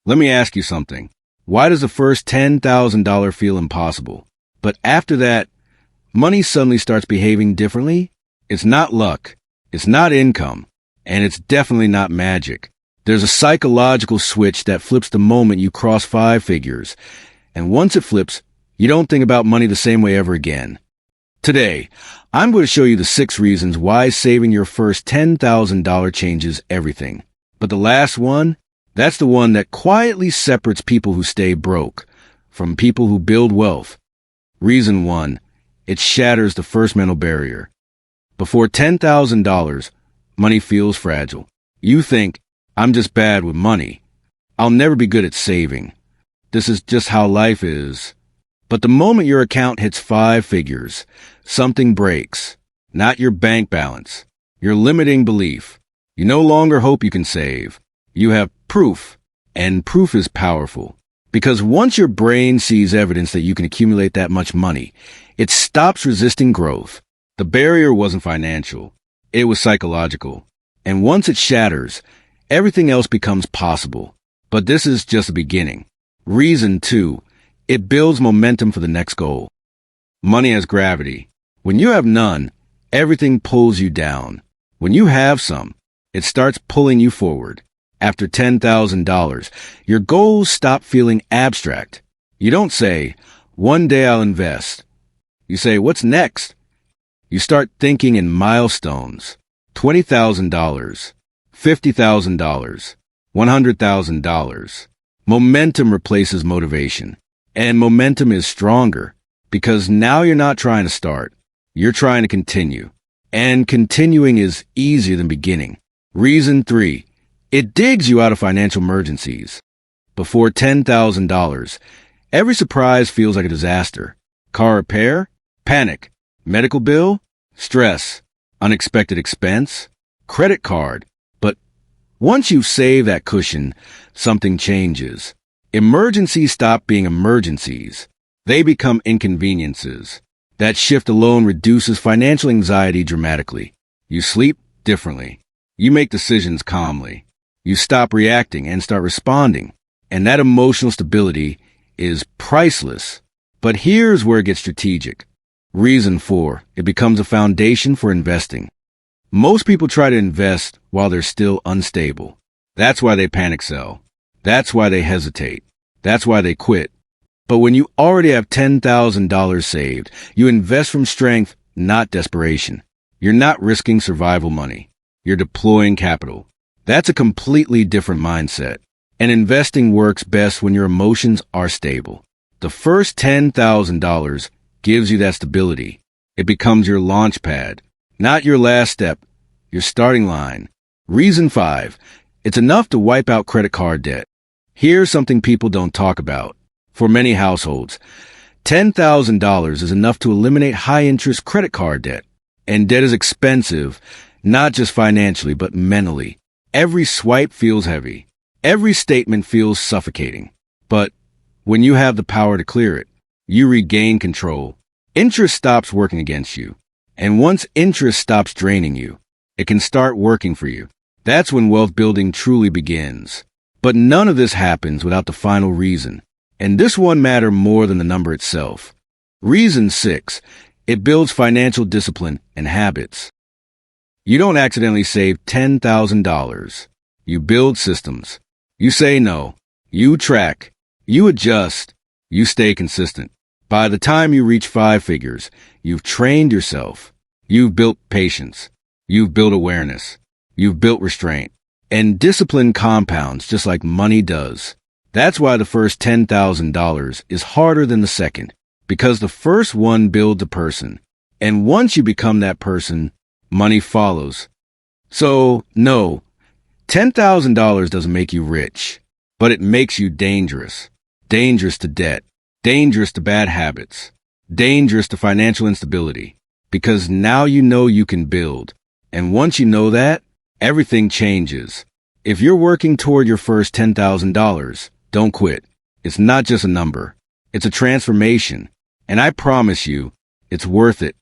Let me ask you something. Why does the first $10,000 feel impossible? But after that, money suddenly starts behaving differently? It's not luck. It's not income. And it's definitely not magic. There's a psychological switch that flips the moment you cross five figures. And once it flips, you don't think about money the same way ever again. Today, I'm going to show you the 6 reasons why saving your first $10,000 changes everything. But the last one, that's the one that quietly separates people who stay broke from people who build wealth. Reason 1, it shatters the first mental barrier. Before $10,000, money feels fragile. You think, I'm just bad with money. I'll never be good at saving. This is just how life is. But the moment your account hits 5 figures, something breaks. Not your bank balance, your limiting belief. You no longer hope you can save. You have proof, and proof is powerful. Because once your brain sees evidence that you can accumulate that much money, it stops resisting growth. The barrier wasn't financial. It was psychological. And once it shatters, everything else becomes possible. But this is just the beginning. Reason 2, it builds momentum for the next goal. Money has gravity. When you have none, everything pulls you down. When you have some, it starts pulling you forward. After $10,000, your goals stop feeling abstract. You don't say, one day I'll invest. You say, what's next? You start thinking in milestones. $20,000, $50,000, $100,000. Momentum replaces motivation. And momentum is stronger because now you're not trying to start. You're trying to continue. And continuing is easier than beginning. Reason 3, it digs you out of financial emergencies. Before $10,000, every surprise feels like a disaster. Car repair? Panic. Medical bill? Stress. Unexpected expense? Credit card. But once you save that cushion, something changes. Emergencies stop being emergencies. They become inconveniences. That shift alone reduces financial anxiety dramatically. You sleep differently. You make decisions calmly. You stop reacting and start responding. And that emotional stability is priceless. But here's where it gets strategic. Reason 4, it becomes a foundation for investing. Most people try to invest while they're still unstable. That's why they panic sell. That's why they hesitate. That's why they quit. But when you already have $10,000 saved, you invest from strength, not desperation. You're not risking survival money. You're deploying capital. That's a completely different mindset. And investing works best when your emotions are stable. The first $10,000 gives you that stability. It becomes your launch pad, not your last step, your starting line. Reason 5, it's enough to wipe out credit card debt. Here's something people don't talk about. For many households, $10,000 is enough to eliminate high-interest credit card debt. And debt is expensive, not just financially, but mentally. Every swipe feels heavy. Every statement feels suffocating. But when you have the power to clear it, you regain control. Interest stops working against you. And once interest stops draining you, it can start working for you. That's when wealth building truly begins. But none of this happens without the final reason. And this one matters more than the number itself. Reason 6, it builds financial discipline and habits. You don't accidentally save $10,000. You build systems. You say no. You track. You adjust. You stay consistent. By the time you reach 5 figures, you've trained yourself. You've built patience. You've built awareness. You've built restraint. And discipline compounds just like money does. That's why the first $10,000 is harder than the second, because the first one builds a person. And once you become that person, money follows. So, no, $10,000 doesn't make you rich, but it makes you dangerous. Dangerous to debt, dangerous to bad habits, dangerous to financial instability, because now you know you can build. And once you know that, everything changes. If you're working toward your first $10,000, don't quit. It's not just a number. It's a transformation. And I promise you, it's worth it.